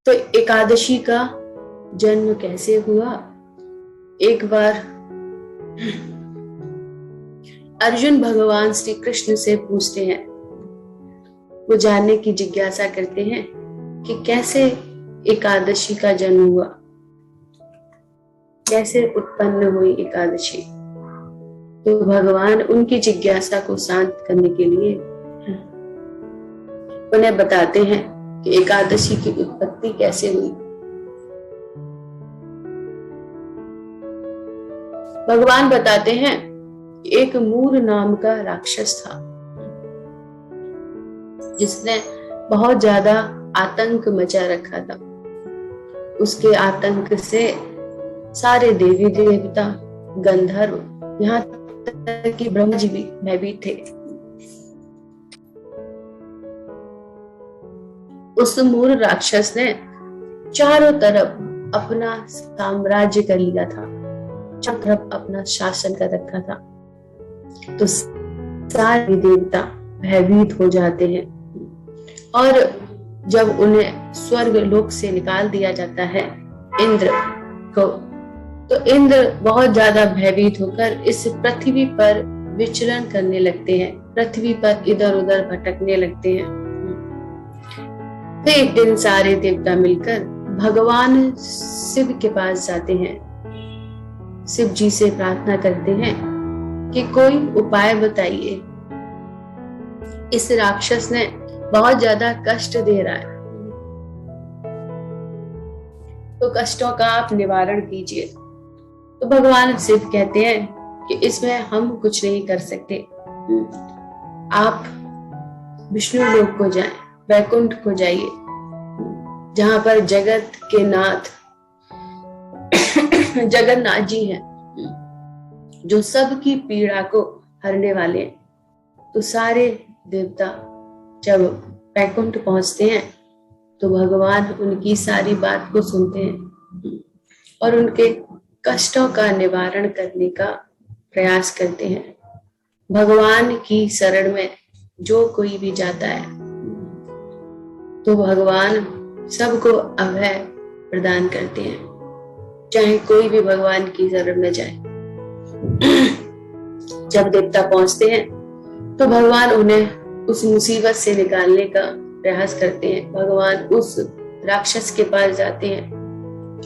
तो एकादशी का जन्म कैसे हुआ? एक बार अर्जुन भगवान श्री कृष्ण से पूछते हैं, वो जानने की जिज्ञासा करते हैं कि कैसे एकादशी का जन्म हुआ, कैसे उत्पन्न हुई एकादशी। तो भगवान उनकी जिज्ञासा को शांत करने के लिए उन्हें बताते हैं कि एकादशी की उत्पत्ति कैसे हुई। भगवान बताते हैं कि एक मूर नाम का राक्षस था, जिसने बहुत ज्यादा आतंक मचा रखा था। उसके आतंक से सारे देवी देवता, गंधर्व, यहाँ तक कि ब्रह्मा जी भी भयभीत थे। उस मूर राक्षस ने चारों तरफ अपना साम्राज्य कर लिया था, चारों तरफ अपना शासन कर रखा था। तो सारे देवता भयभीत हो जाते हैं और जब उन्हें स्वर्ग लोक से निकाल दिया जाता है इंद्र को, तो इंद्र बहुत ज्यादा भयभीत होकर इस पृथ्वी पर विचरण करने लगते हैं, पृथ्वी पर इधर उधर भटकने लगते हैं। तो एक दिन सारे देवता मिलकर भगवान शिव के पास जाते हैं, शिव जी से प्रार्थना करते हैं कि कोई उपाय बताइए, इस राक्षस ने बहुत ज्यादा कष्ट दे रहा है, तो कष्टों का आप निवारण कीजिए। तो भगवान शिव कहते हैं कि इसमें हम कुछ नहीं कर सकते, आप विष्णु लोक को जाएं, वैकुंठ को जाइए, जहां पर जगत के नाथ जगन्नाथ जी हैं, जो सबकी पीड़ा को हरने वाले हैं। तो सारे देवता जब वैकुंठ पहुंचते हैं तो भगवान उनकी सारी बात को सुनते हैं और उनके कष्टों का निवारण करने का प्रयास करते हैं। भगवान की शरण में जो कोई भी जाता है तो भगवान सबको अभय प्रदान करते हैं, चाहे कोई भी भगवान की शरण में जाए। जब देवता पहुंचते हैं तो भगवान उन्हें उस मुसीबत से निकालने का प्रयास करते हैं। भगवान उस राक्षस के पास जाते हैं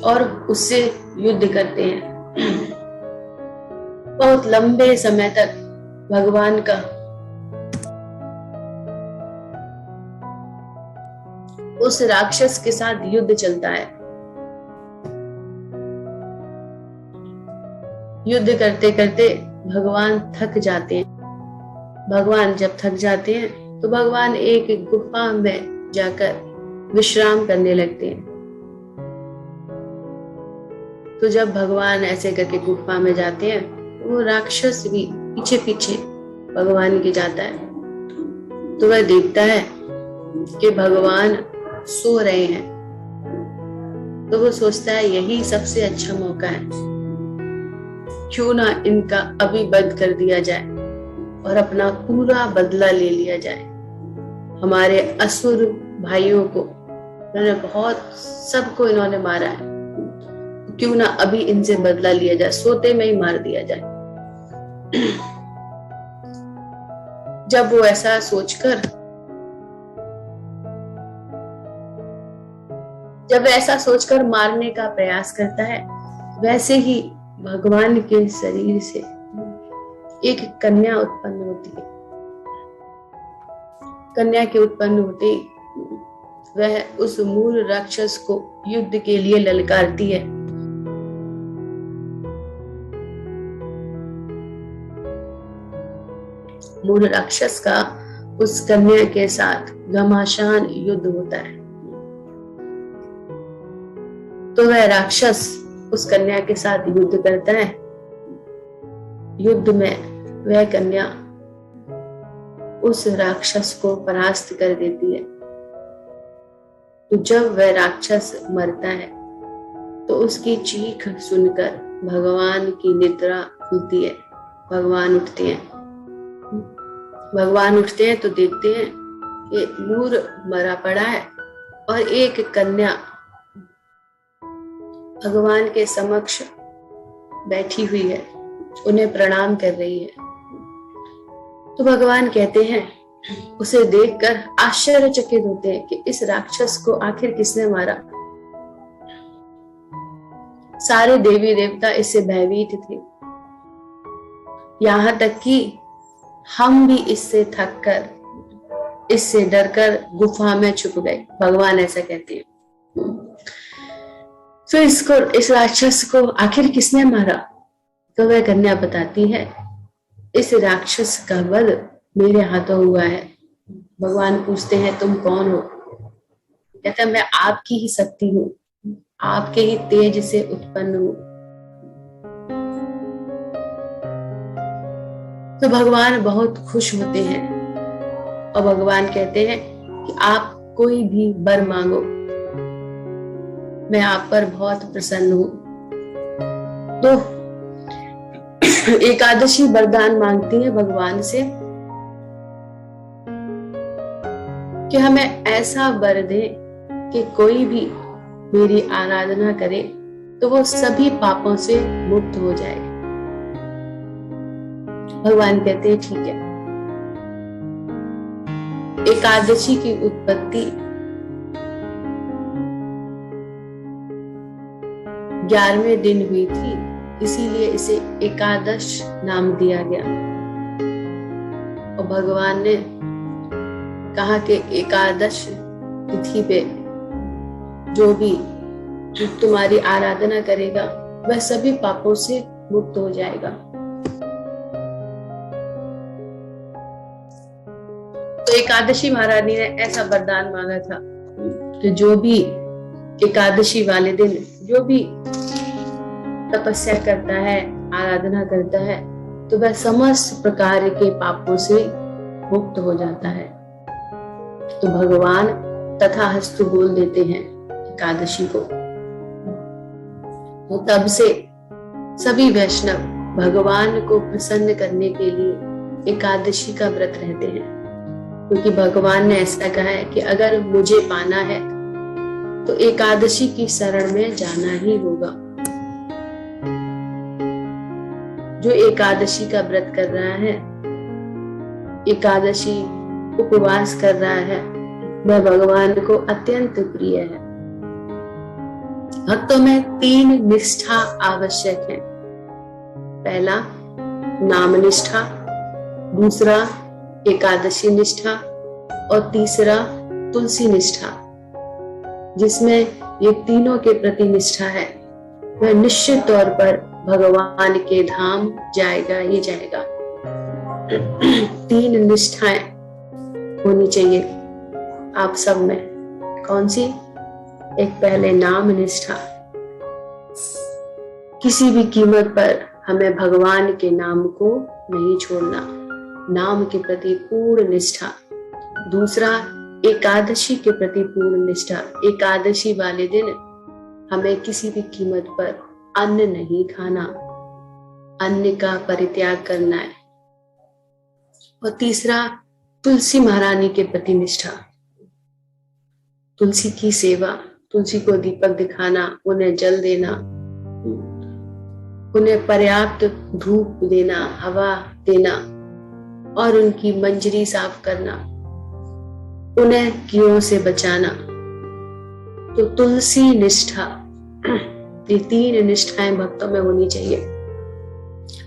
और उससे युद्ध करते हैं। बहुत लंबे समय तक भगवान का उस राक्षस के साथ युद्ध चलता है। युद्ध करते करते भगवान थक जाते हैं। भगवान जब थक जाते हैं तो भगवान एक गुफा में जाकर विश्राम करने लगते हैं। तो जब भगवान ऐसे करके गुफा में जाते हैं तो वो राक्षस भी पीछे पीछे भगवान के जाता है। तो वह देखता है कि भगवान सो रहे हैं, तो वो सोचता है यही सबसे अच्छा मौका है, क्यों ना इनका अभी वध कर दिया जाए और अपना पूरा बदला ले लिया जाए। हमारे असुर भाइयों को इन्होंने बहुत, सबको इन्होंने मारा है, क्यों ना अभी इनसे बदला लिया जाए, सोते में ही मार दिया जाए। जब वो ऐसा सोचकर मारने का प्रयास करता है, वैसे ही भगवान के शरीर से एक कन्या उत्पन्न होती है। कन्या के उत्पन्न होते ही वह उस मूल राक्षस को युद्ध के लिए ललकारती है। मूल राक्षस का उस कन्या के साथ घमासान युद्ध होता है। तो वह राक्षस उस कन्या के साथ युद्ध करता है। युद्ध में वह कन्या उस राक्षस को परास्त कर देती है। तो जब वह राक्षस मरता है तो उसकी चीख सुनकर भगवान की निद्रा खुलती है। भगवान उठते हैं तो देखते हैं कि मूर मरा पड़ा है और एक कन्या भगवान के समक्ष बैठी हुई है, उन्हें प्रणाम कर रही है। तो भगवान कहते हैं, उसे देखकर आश्चर्यचकित होते हैं कि इस राक्षस को आखिर किसने मारा। सारे देवी देवता इससे भयभीत थे, यहां तक कि हम भी इससे थक कर, इससे डरकर गुफा में छुप गए। भगवान ऐसा कहते हैं। तो इस राक्षस को आखिर किसने मारा? तो वह कन्या बताती है, इस राक्षस का वध मेरे हाथों हुआ है। भगवान पूछते हैं, तुम कौन हो? कहता, मैं आपकी ही शक्ति हूं, आपके ही तेज से उत्पन्न हूं। तो भगवान बहुत खुश होते हैं और भगवान कहते हैं कि आप कोई भी वर मांगो, मैं आप पर बहुत प्रसन्न हूं। तो एकादशी वरदान मांगती है भगवान से कि हमें ऐसा वर दे कि कोई भी मेरी आराधना करे तो वो सभी पापों से मुक्त हो जाए। भगवान कहते हैं, ठीक है। एकादशी की उत्पत्ति 11वें दिन हुई थी, इसीलिए इसे एकादश नाम दिया गया। और भगवान ने कहा कि एकादश तिथि पे जो भी तुम्हारी आराधना करेगा वह सभी पापों से मुक्त हो जाएगा। तो एकादशी महारानी ने ऐसा वरदान मांगा था कि जो भी एकादशी वाले दिन जो भी तपस्या करता है, आराधना करता है, तो वह समस्त प्रकार के पापों से मुक्त हो जाता है। तो भगवान तथास्तु बोल देते हैं एकादशी को। तो तब से सभी वैष्णव भगवान को प्रसन्न करने के लिए एकादशी का व्रत रहते हैं, क्योंकि भगवान ने ऐसा कहा है कि अगर मुझे पाना है तो एकादशी की शरण में जाना ही होगा। जो एकादशी का व्रत कर रहा है, एकादशी उपवास कर रहा है, वह भगवान को अत्यंत प्रिय है। भक्तों में 3 निष्ठा आवश्यक है। पहला नाम निष्ठा, दूसरा एकादशी निष्ठा और तीसरा तुलसी निष्ठा। जिसमें ये तीनों के प्रति निष्ठा है वह निश्चित तौर पर भगवान के धाम जाएगा ही जाएगा। 3 निष्ठाएं होनी चाहिए आप सब में। कौन सी? एक पहले नाम निष्ठा, किसी भी कीमत पर हमें भगवान के नाम को नहीं छोड़ना, नाम के प्रति पूर्ण निष्ठा। दूसरा एकादशी के प्रति पूर्ण निष्ठा, एकादशी वाले दिन हमें किसी भी कीमत पर अन्न नहीं खाना, अन्न का परित्याग करना है। और तीसरा तुलसी महारानी के प्रति निष्ठा, तुलसी की सेवा, तुलसी को दीपक दिखाना, उन्हें जल देना, उन्हें पर्याप्त धूप देना, हवा देना और उनकी मंजरी साफ करना, उन्हें कीड़ों से बचाना। तो तुलसी निष्ठा, ये 3 निष्ठाएं भक्तों में होनी चाहिए।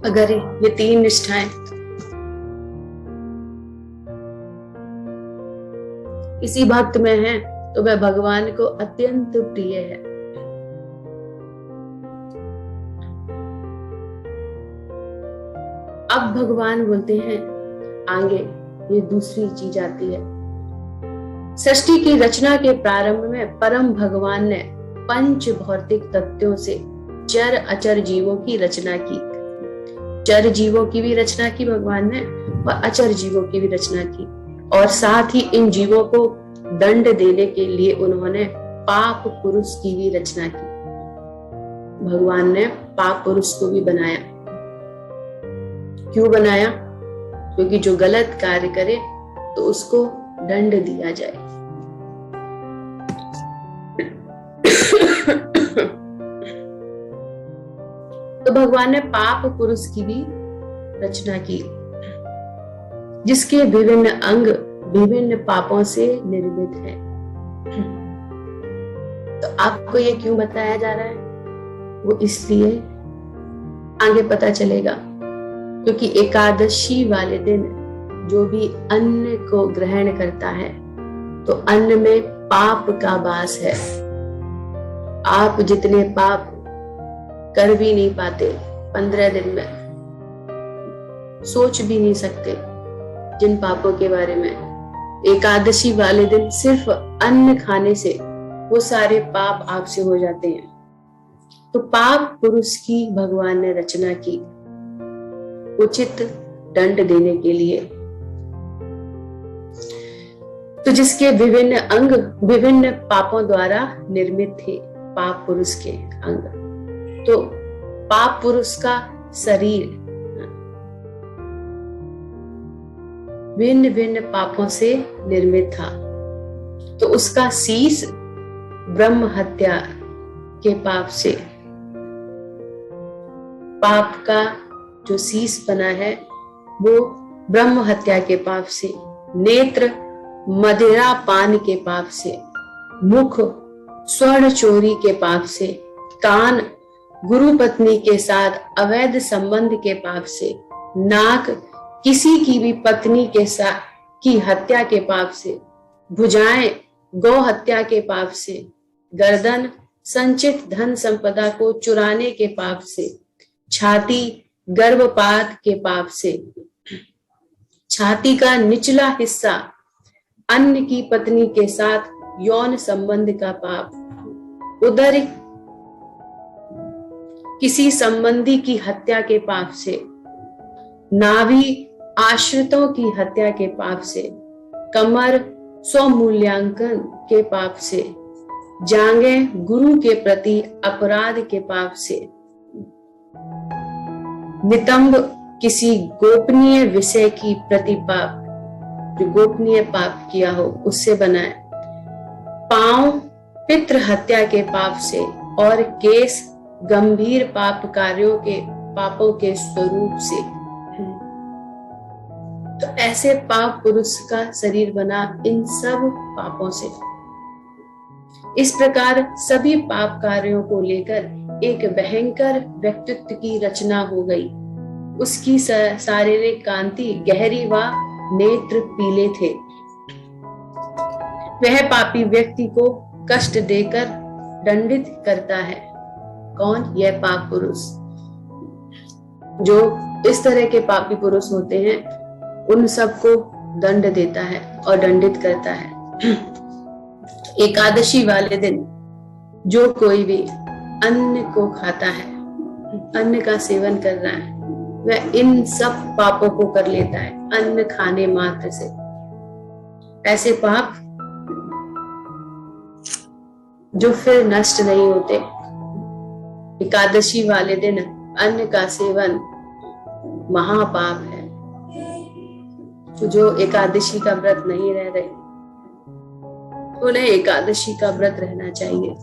अगर ये 3 निष्ठाएं किसी भक्त में है तो वह भगवान को अत्यंत प्रिय है। अब भगवान बोलते हैं आगे, ये दूसरी चीज आती है। सृष्टि की रचना के प्रारंभ में परम भगवान ने 5 भौतिक तत्वों से चर अचर जीवों की रचना की। चर जीवों की भी रचना की भगवान ने और अचर जीवों की भी रचना की, और साथ ही इन जीवों को दंड देने के लिए उन्होंने पाप पुरुष की भी रचना की। भगवान ने पाप पुरुष को भी बनाया। क्यों बनाया? क्योंकि जो गलत कार्य करे तो उसको दंड दिया जाए। तो भगवान ने पाप पुरुष की भी रचना की, जिसके विभिन्न अंग विभिन्न पापों से निर्मित हैं। तो आपको ये क्यों बताया जा रहा है? वो इसलिए आगे पता चलेगा, क्योंकि एकादशी वाले दिन जो भी अन्न को ग्रहण करता है तो अन्न में पाप का वास है। आप जितने पाप कर भी नहीं पाते 15 दिन में, सोच भी नहीं सकते जिन पापों के बारे में, एकादशी वाले दिन सिर्फ अन्न खाने से वो सारे पाप आपसे हो जाते हैं। तो पाप पुरुष की भगवान ने रचना की उचित दंड देने के लिए। तो जिसके विभिन्न अंग विभिन्न पापों द्वारा निर्मित थे, पाप पुरुष के अंग। तो पाप पुरुष का शरीर भिन्न भिन्न पापों से निर्मित था। तो उसका शीश ब्रह्म हत्या के पाप से, पाप का जो शीश बना है वो ब्रह्म हत्या के पाप से, नेत्र मदिरा पान के पाप से, मुख स्वर्ण चोरी के पाप से, कान गुरु पत्नी के साथ अवैध संबंध के पाप से, नाक किसी की भी पत्नी के साथ की हत्या के पाप से, भुजाएं गौ हत्या के पाप से, गर्दन संचित धन संपदा को चुराने के पाप से, छाती गर्भपात के पाप से, छाती का निचला हिस्सा अन्य की पत्नी के साथ यौन संबंध का पाप, उदर किसी संबंधी की हत्या के पाप से, नाभि आश्रितों की हत्या के पाप से, कमर स्वमूल्यांकन के पाप से, जांघें गुरु के प्रति अपराध के पाप से, नितंब किसी गोपनीय विषय की प्रति पाप, जो गोपनीय पाप किया हो उससे बनाए, पांव पितृ हत्या के पाप से, और केस गंभीर पाप कार्यों के पापों के स्वरूप से। तो ऐसे पाप पुरुष का शरीर बना इन सब पापों से। इस प्रकार सभी पाप कार्यों को लेकर एक भयंकर व्यक्तित्व की रचना हो गई। उसकी शारीरिक कांति गहरी व नेत्र पीले थे। वह पापी व्यक्ति को कष्ट देकर दंडित करता है। कौन? यह पाप पुरुष। जो इस तरह के पापी पुरुष होते हैं उन सबको दंड देता है और दंडित करता है। एकादशी वाले दिन जो कोई भी अन्न को खाता है, अन्न का सेवन कर रहा है, वह इन सब पापों को कर लेता है अन्न खाने मात्र से। ऐसे पाप जो फिर नष्ट नहीं होते। एकादशी वाले दिन अन्न का सेवन महापाप है। तो जो एकादशी का व्रत नहीं रह रहे उन्हें एकादशी का व्रत रहना चाहिए।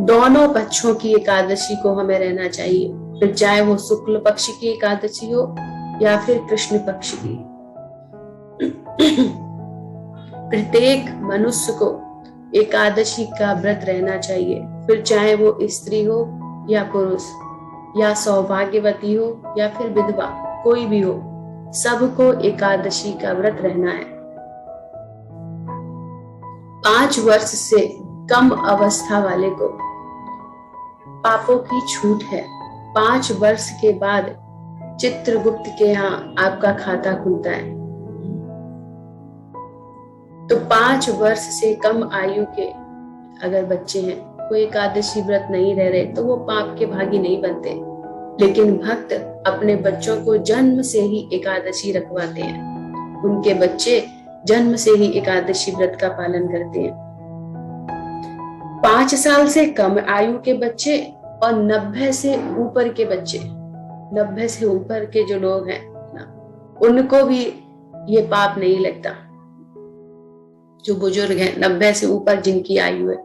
दोनों पक्षों की एकादशी को हमें रहना चाहिए, फिर चाहे वो शुक्ल पक्ष की एकादशी हो या फिर कृष्ण पक्ष की। प्रत्येक मनुष्य को एकादशी का व्रत रहना चाहिए, फिर चाहे वो स्त्री हो या पुरुष, या सौभाग्यवती हो या फिर विधवा, कोई भी हो, सबको एकादशी का व्रत रहना है। 5 वर्ष से कम अवस्था वाले को पापों की छूट है। 5 वर्ष के बाद चित्रगुप्त के यहाँ आपका खाता खुलता है। तो 5 वर्ष से कम आयु के अगर बच्चे हैं, कोई एकादशी व्रत नहीं रह रहे, तो वो पाप के भागी नहीं बनते। लेकिन भक्त अपने बच्चों को जन्म से ही एकादशी रखवाते हैं। उनके बच्चे जन्म से ही एकादशी व्रत का पालन करते हैं। 5 साल से कम आयु के बच्चे और 90 से ऊपर के बच्चे, 90 से ऊपर के जो लोग हैं ना, उनको भी ये पाप नहीं लगता। जो बुजुर्ग हैं 90 से ऊपर जिनकी आयु है,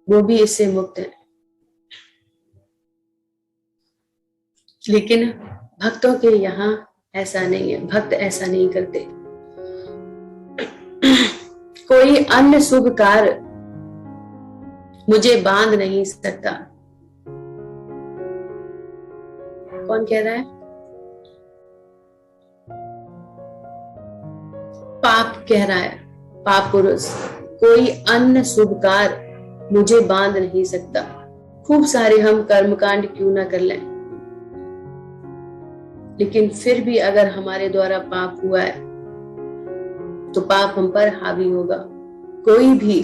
वो भी इससे मुक्त है। लेकिन भक्तों के यहाँ ऐसा नहीं है, भक्त ऐसा नहीं करते। कोई अन्य शुभ कार्य मुझे बांध नहीं सकता। कौन कह रहा है? पाप कह रहा है, पाप पुरुष। कोई अन्य शुभ कार्य मुझे बांध नहीं सकता। खूब सारे हम कर्मकांड क्यों ना कर लें, लेकिन फिर भी अगर हमारे द्वारा पाप हुआ है तो पाप हम पर हावी होगा। कोई भी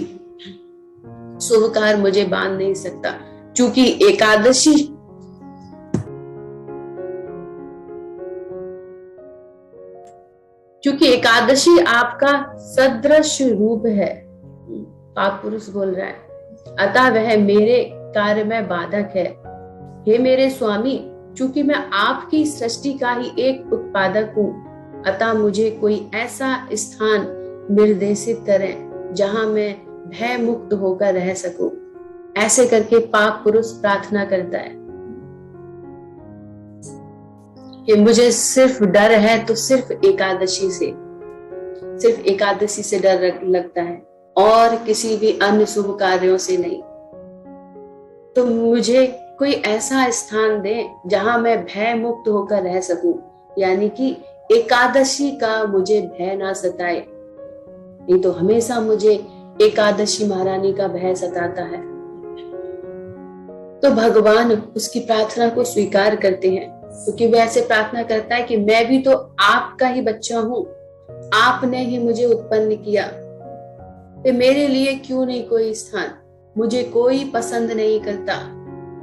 शुभ कार्य मुझे बांध नहीं सकता, क्योंकि एकादशी आपका सदृश रूप है। पाप पुरुष बोल रहा है, अतः वह मेरे कार्य में बाधक है। हे मेरे स्वामी, चूंकि मैं आपकी सृष्टि का ही एक उत्पादक हूँ, अतः मुझे कोई ऐसा स्थान निर्देशित करें जहां मैं भय मुक्त होकर रह सकूं। ऐसे करके पाप पुरुष प्रार्थना करता है कि मुझे सिर्फ डर है तो सिर्फ एकादशी से डर लगता है, और किसी भी अन्य शुभ कार्यों से नहीं। तो मुझे कोई ऐसा स्थान दे जहां मैं भय मुक्त होकर रह सकूं, यानी कि एकादशी का मुझे भय ना सताए। नहीं तो हमेशा मुझे एकादशी महारानी का भय सताता है। तो भगवान उसकी प्रार्थना को स्वीकार करते हैं, क्योंकि वह ऐसे प्रार्थना करता है कि मैं भी तो आपका ही बच्चा हूं, आपने ही मुझे उत्पन्न किया, तो मेरे लिए क्यों नहीं कोई स्थान। मुझे कोई पसंद नहीं करता,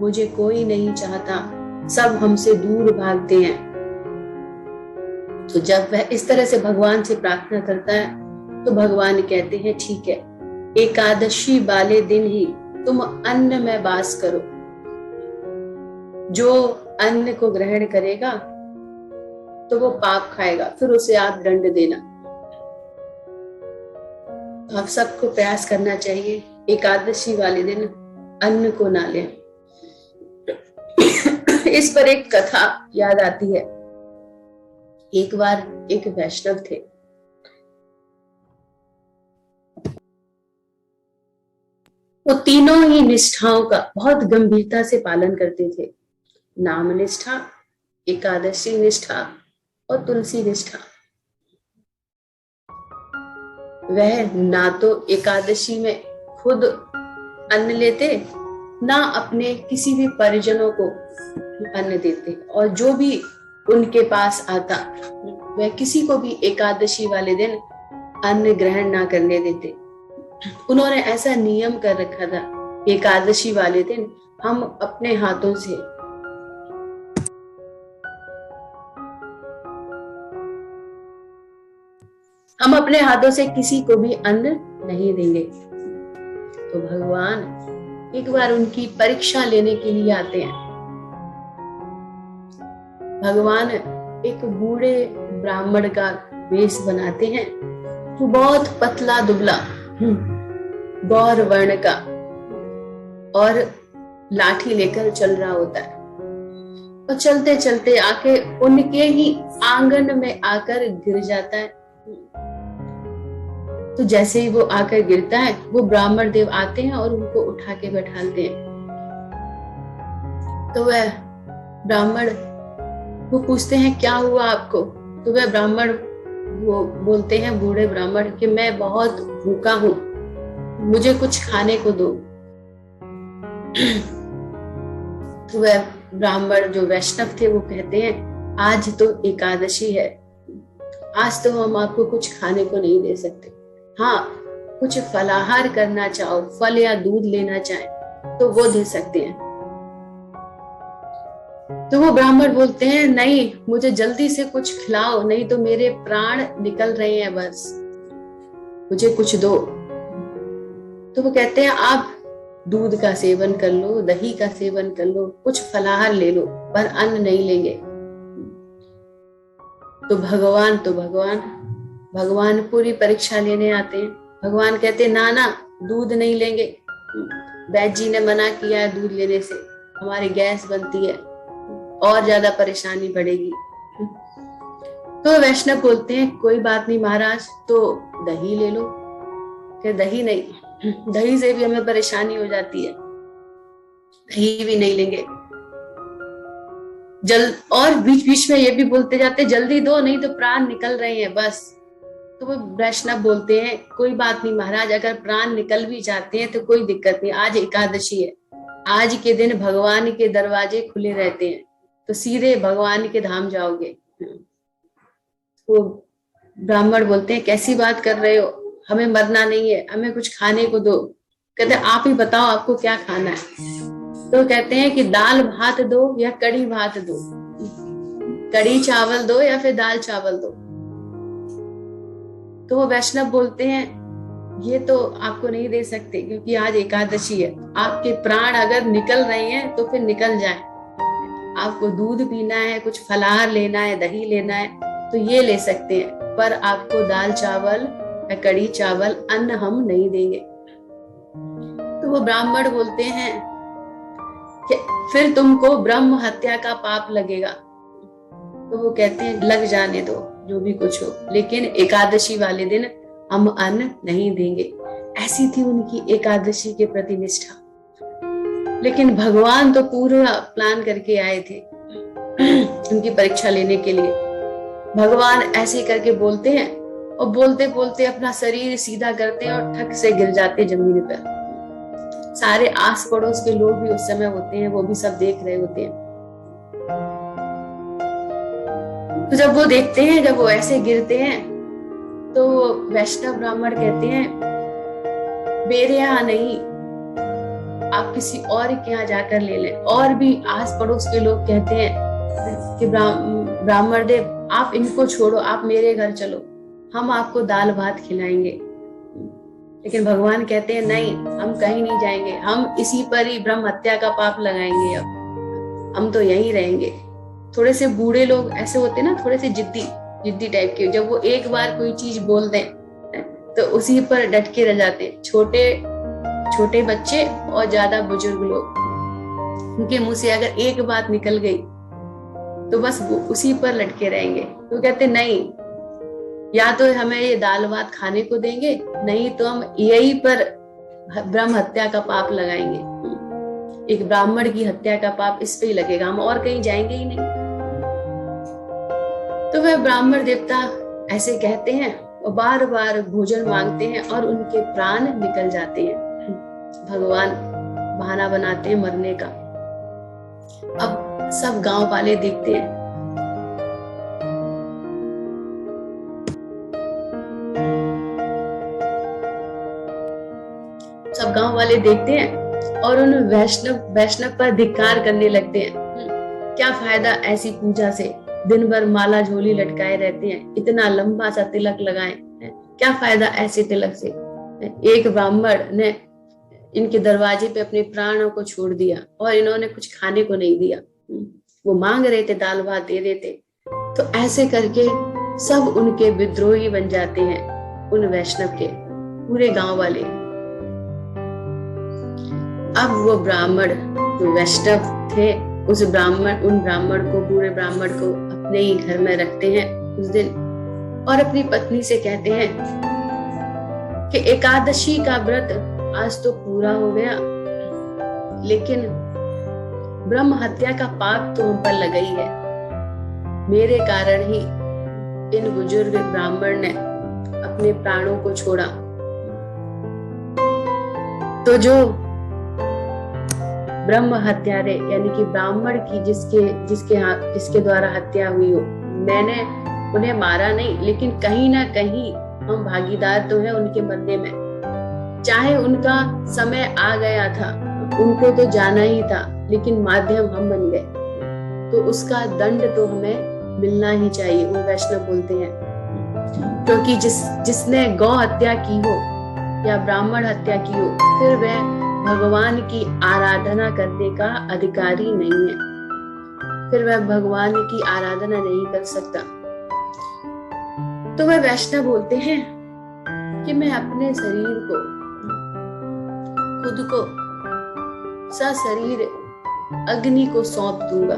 मुझे कोई नहीं चाहता, सब हमसे दूर भागते हैं। तो जब वह इस तरह से भगवान से प्रार्थना करता है तो भगवान कहते हैं ठीक है, एकादशी वाले दिन ही तुम अन्न में वास करो। जो अन्न को ग्रहण करेगा तो वो पाप खाएगा, फिर उसे आप दंड देना। तो आप सबको प्रयास करना चाहिए एकादशी वाले दिन अन्न को ना लें। इस पर एक कथा याद आती है। एक बार एक वैष्णव थे, वो तीनों ही निष्ठाओं का बहुत गंभीरता से पालन करते थे। नाम निष्ठा, एकादशी निष्ठा और तुलसी निष्ठा। वह ना तो एकादशी में खुद अन्न लेते, ना अपने किसी भी परिजनों को अन्न देते, और जो भी उनके पास आता वह किसी को भी एकादशी वाले दिन अन्न ग्रहण ना करने देते। उन्होंने ऐसा नियम कर रखा था, एकादशी वाले दिन हम अपने हाथों से किसी को भी अन्न नहीं देंगे। तो भगवान एक बार उनकी परीक्षा लेने के लिए आते हैं। भगवान एक बूढ़े ब्राह्मण का वेश बनाते हैं, वो बहुत पतला दुबला गौर वर्ण का, और लाठी लेकर चल रहा होता है, और चलते चलते आके उनके ही आंगन में आकर गिर जाता है। तो जैसे ही वो आकर गिरता है, वो ब्राह्मण देव आते हैं और उनको उठा के बैठाते हैं। तो वह ब्राह्मण, वो पूछते हैं क्या हुआ आपको? तो वह ब्राह्मण वो बोलते हैं, बूढ़े ब्राह्मण, कि मैं बहुत भूखा हूं, मुझे कुछ खाने को दो। तो वह ब्राह्मण जो वैष्णव थे वो कहते हैं, आज तो एकादशी है, आज तो हम आपको कुछ खाने को नहीं दे सकते। हाँ, कुछ फलाहार करना चाहो, फल या दूध लेना चाहें तो वो दे सकते हैं। तो वो ब्राह्मण बोलते हैं, नहीं, मुझे जल्दी से कुछ खिलाओ, नहीं तो मेरे प्राण निकल रहे हैं, बस मुझे कुछ दो। तो वो कहते हैं, आप दूध का सेवन कर लो, दही का सेवन कर लो, कुछ फलाहार ले लो, पर अन्न नहीं लेंगे। तो भगवान पूरी परीक्षा लेने आते हैं। भगवान कहते हैं, ना दूध नहीं लेंगे, वैद्य जी ने मना किया है दूध लेने से, हमारी गैस बनती है और ज्यादा परेशानी बढ़ेगी। तो वैष्णव बोलते हैं कोई बात नहीं महाराज, तो दही ले लो। कि दही नहीं, दही से भी हमें परेशानी हो जाती है, दही भी नहीं लेंगे। और बीच बीच में ये भी बोलते जाते जल्दी दो नहीं तो प्राण निकल रहे हैं बस। तो वो वैष्णव बोलते हैं कोई बात नहीं महाराज, अगर प्राण निकल भी जाते हैं तो कोई दिक्कत नहीं, आज एकादशी है, आज के दिन भगवान के दरवाजे खुले रहते हैं, तो सीधे भगवान के धाम जाओगे। वो ब्राह्मण बोलते हैं कैसी बात कर रहे हो, हमें मरना नहीं है, हमें कुछ खाने को दो। कहते आप ही बताओ आपको क्या खाना है। तो कहते हैं कि दाल भात दो या कड़ी भात दो, कड़ी चावल दो या फिर दाल चावल दो। तो वो वैष्णव बोलते हैं ये तो आपको नहीं दे सकते क्योंकि आज एकादशी है, आपके प्राण अगर निकल रहे हैं तो फिर निकल जाए, आपको दूध पीना है, कुछ फलाहार लेना है, दही लेना है तो ये ले सकते हैं, पर आपको दाल चावल या कड़ी चावल अन्न हम नहीं देंगे। तो वो ब्राह्मण बोलते हैं कि फिर तुमको ब्रह्म हत्या का पाप लगेगा। तो वो कहते हैं लग जाने दो जो भी कुछ हो, लेकिन एकादशी वाले दिन हम अन्न नहीं देंगे। ऐसी थी उनकी एकादशी के प्रति निष्ठा। लेकिन भगवान तो पूरा प्लान करके आए थे उनकी परीक्षा लेने के लिए। भगवान ऐसे करके बोलते हैं और बोलते बोलते अपना शरीर सीधा करते हैं और ठक से गिर जाते जमीन पर। सारे आस पड़ोस के लोग भी उस समय होते हैं, वो भी सब देख रहे होते हैं। तो जब वो देखते हैं, जब वो ऐसे गिरते हैं, तो वैष्णव ब्राह्मण कहते हैं मेरे यहाँ नहीं, आप किसी और के यहाँ जाकर ले लें। और भी आस पड़ोस के लोग कहते हैं कि ब्राह्मण देव आप इनको छोड़ो, आप मेरे घर चलो, हम आपको दाल भात खिलाएंगे। लेकिन भगवान कहते हैं नहीं, हम कहीं नहीं जाएंगे, हम इसी पर ही ब्रह्म हत्या का पाप लगाएंगे, अब हम तो यहीं रहेंगे। थोड़े से बूढ़े लोग ऐसे होते हैं ना, थोड़े से जिद्दी टाइप के, जब वो एक बार कोई चीज बोल दें तो उसी पर डट के रह जाते हैं। छोटे बच्चे और ज्यादा बुजुर्ग लोग, उनके मुंह से अगर एक बात निकल गई तो बस वो उसी पर लटके रहेंगे। तो कहते नहीं, या तो हमें ये दाल भात खाने को देंगे, नहीं तो हम यही पर ब्रह्म हत्या का पाप लगाएंगे। एक ब्राह्मण की हत्या का पाप इस पे ही लगेगा, हम और कहीं जाएंगे ही नहीं। तो वह ब्राह्मण देवता ऐसे कहते हैं और बार बार भोजन मांगते हैं और उनके प्राण निकल जाते हैं। भगवान बहाना बनाते हैं मरने का। अब सब गांव वाले देखते हैं, सब गांव वाले देखते हैं और उन वैष्णव पर धिक्कार करने लगते हैं। क्या फायदा ऐसी पूजा से, दिन भर माला झोली लटकाए रहते हैं, इतना लंबा सा तिलक लगाए, क्या फायदा ऐसे तिलक से। एक ब्राह्मण ने इनके दरवाजे पे अपने प्राणों को छोड़ दिया और इन्होंने कुछ खाने को नहीं दिया। वो मांग रहे थे दाल भात दे देते। तो ऐसे करके सब उनके विद्रोही बन जाते हैं, उन वैष्णव के पूरे गांव वाले। अब वो ब्राह्मण जो वैष्णव थे, उन ब्राह्मण को, पूरे ब्राह्मण को अपने ही घर में रखते हैं उस दिन और अपनी पत्नी से कहते हैं कि एकादशी का व्रत आज तो पूरा हो गया, लेकिन ब्रह्म हत्या का पाप तो हम पर लगा ही है। मेरे कारण ही इन बुजुर्ग ब्राह्मण ने अपने प्राणों को छोड़ा। तो जो ब्रह्म हत्यारे यानी कि ब्राह्मण की जिसके द्वारा हत्या हुई हो, मैंने उन्हें मारा नहीं, लेकिन कहीं ना कहीं हम भागीदार तो हैं उनके मरने में। चाहे उनका समय आ गया था, उनको तो जाना ही था, लेकिन माध्यम हम बन गए, तो उसका दंड तो हमें मिलना ही चाहिए, वो वैष्णव बोलते हैं। क्योंकि जिसने गौ हत्या की हो या ब्राह्मण हत्या की हो, फिर वह भगवान की आराधना करने का अधिकारी नहीं है, फिर वह भगवान की आराधना नहीं कर सकता। तो वह वैष्णव बोलते हैं कि मैं अपने शरीर को, खुद को सशरीर अग्नि को सौंप दूंगा।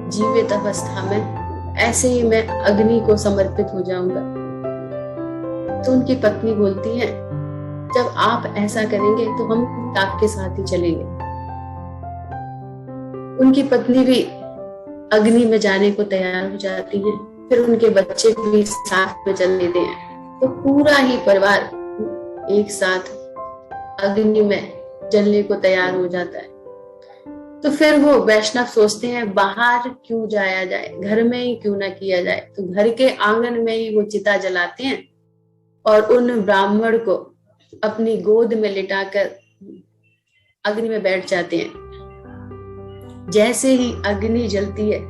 जीवित अवस्था में ऐसे ही मैं अग्नि को समर्पित हो जाऊंगा। तो उनकी पत्नी बोलती है, जब आप ऐसा करेंगे तो हम आपके साथ ही चलेंगे। उनकी पत्नी भी अग्नि में जाने को तैयार हो जाती है, फिर उनके बच्चे भी साथ में चल लेते हैं। तो पूरा ही परिवार एक साथ अग्नि में जलने को तैयार हो जाता है। तो फिर वो वैष्णव सोचते हैं बाहर क्यों जाया जाए, घर में ही क्यों ना किया जाए। तो घर के आंगन में ही वो चिता जलाते हैं और उन ब्राह्मण को अपनी गोद में लिटाकर अग्नि में बैठ जाते हैं। जैसे ही अग्नि जलती है,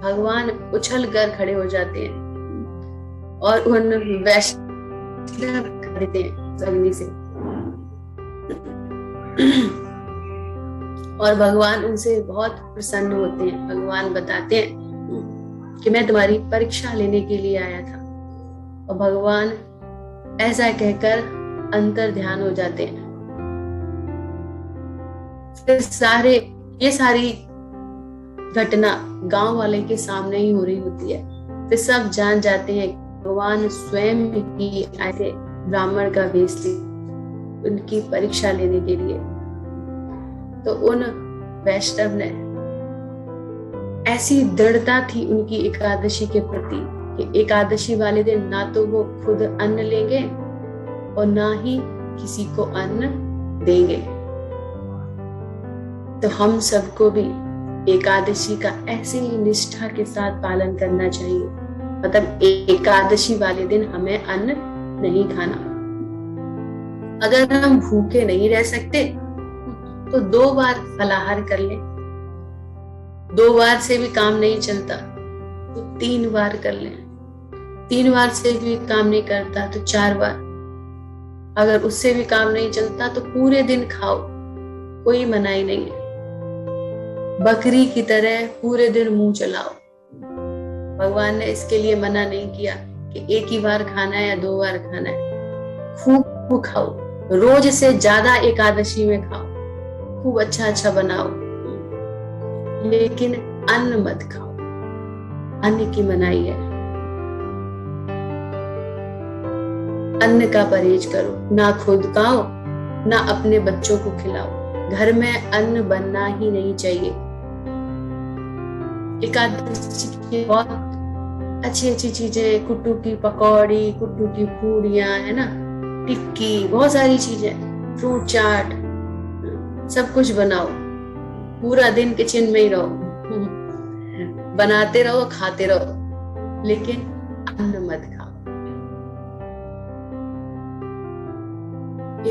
भगवान उछल कर खड़े हो जाते हैं और उन वैष्णव कर देते हैं अग्नि से। और भगवान उनसे बहुत प्रसन्न होते हैं। भगवान बताते हैं कि मैं तुम्हारी परीक्षा लेने के लिए आया था। और भगवान ऐसा कहकर अंतर ध्यान हो जाते हैं। फिर ये सारी घटना गांव वाले के सामने ही हो रही होती है। फिर सब जान जाते हैं भगवान स्वयं ही आए थे ब्राह्मण का वेश ले उनकी परीक्षा लेने के लिए। तो उन वैष्णव ने ऐसी दृढ़ता थी उनकी एकादशी के प्रति कि एकादशी वाले दिन ना तो वो खुद अन्न लेंगे और ना ही किसी को अन्न देंगे। तो हम सबको भी एकादशी का ऐसे ही निष्ठा के साथ पालन करना चाहिए। मतलब एकादशी वाले दिन हमें अन्न नहीं खाना। अगर हम भूखे नहीं रह सकते तो 2 बार फलाहार कर लें। 2 बार से भी काम नहीं चलता तो 3 बार कर लें। 3 बार से भी काम नहीं करता तो 4 बार। अगर उससे भी काम नहीं चलता तो पूरे दिन खाओ, कोई मनाही नहीं है। बकरी की तरह पूरे दिन मुंह चलाओ। भगवान ने इसके लिए मना नहीं किया कि एक ही बार खाना है या 2 बार खाना है। खूब खाओ, रोज से ज्यादा एकादशी में खाओ, खूब अच्छा अच्छा बनाओ, लेकिन अन्न मत खाओ। अन्न की मनाही है। अन्न का परहेज करो, ना खुद खाओ ना अपने बच्चों को खिलाओ। घर में अन्न बनना ही नहीं चाहिए। एकादशी की बहुत अच्छी अच्छी चीजें, कुट्टू की पकौड़ी, कुट्टू की पूड़ियां, है ना, टिक्की, बहुत सारी चीजें, फ्रूट चाट, सब कुछ बनाओ। पूरा दिन किचन में ही रहो, बनाते रहो, खाते रहो, लेकिन अन्न मत खाओ।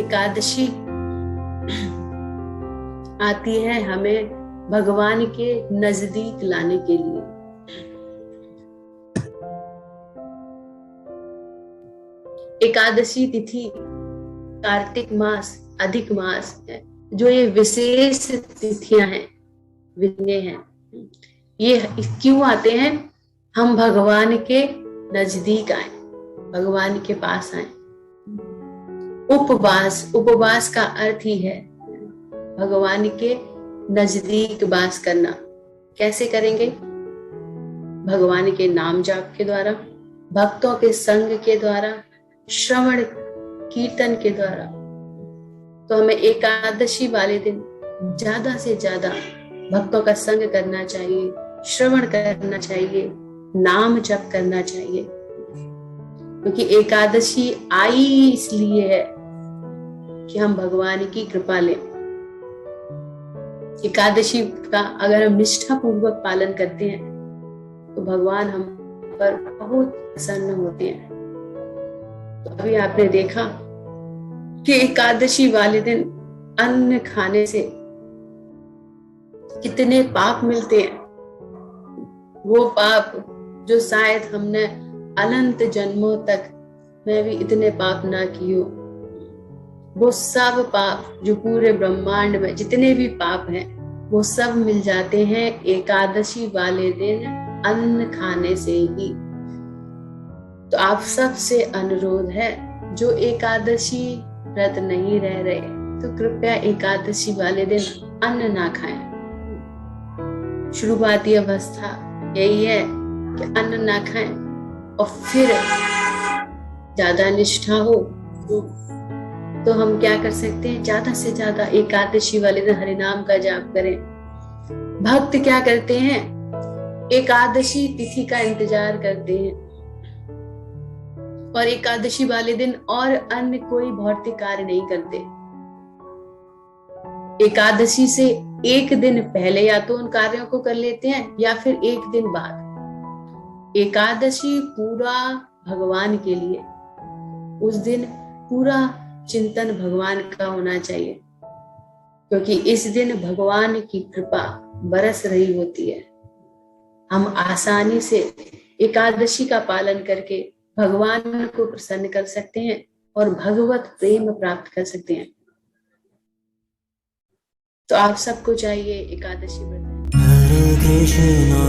एकादशी आती है हमें भगवान के नजदीक लाने के लिए। एकादशी तिथि कार्तिक मास, अधिक मास है, जो ये विशेष तिथियां हैं, विघ्नें हैं। ये क्यों आते हैं? हम भगवान के नजदीक आए, भगवान के पास आए। उपवास का अर्थ ही है भगवान के नजदीक वास करना। कैसे करेंगे? भगवान के नाम जाप के द्वारा, भक्तों के संग के द्वारा, श्रवण कीर्तन के द्वारा। तो हमें एकादशी वाले दिन ज्यादा से ज्यादा भक्तों का संग करना चाहिए, श्रवण करना चाहिए, नाम जप करना चाहिए। क्योंकि एकादशी आई इसलिए है कि हम भगवान की कृपा लें। एकादशी का अगर हम निष्ठा पूर्वक पालन करते हैं तो भगवान हम पर बहुत प्रसन्न होते हैं। तो अभी आपने देखा कि एकादशी वाले दिन अन्न खाने से कितने पाप मिलते हैं। वो पाप जो शायद हमने अनंत जन्मों तक मैं भी इतने पाप ना किए, वो सब पाप जो पूरे ब्रह्मांड में जितने भी पाप हैं वो सब मिल जाते हैं एकादशी वाले दिन अन्न खाने से ही। तो आप सबसे अनुरोध है, जो एकादशी व्रत नहीं रह रहे तो कृपया एकादशी वाले दिन अन्न ना खाएं। शुरुआती अवस्था यही है कि अन्न ना खाएं और फिर ज्यादा निष्ठा हो तो हम क्या कर सकते हैं, ज्यादा से ज्यादा एकादशी वाले दिन हरिनाम का जाप करें। भक्त क्या करते हैं, एकादशी तिथि का इंतजार करते हैं और एकादशी वाले दिन और अन्य कोई भौतिक कार्य नहीं करते। एकादशी से एक दिन पहले या तो उन कार्यों को कर लेते हैं या फिर एक दिन बाद। एकादशी पूरा भगवान के लिए, उस दिन पूरा चिंतन भगवान का होना चाहिए, क्योंकि इस दिन भगवान की कृपा बरस रही होती है। हम आसानी से एकादशी का पालन करके भगवान को प्रसन्न कर सकते हैं और भगवत प्रेम प्राप्त कर सकते हैं। तो आप सबको चाहिए एकादशी व्रत। हरे कृष्णा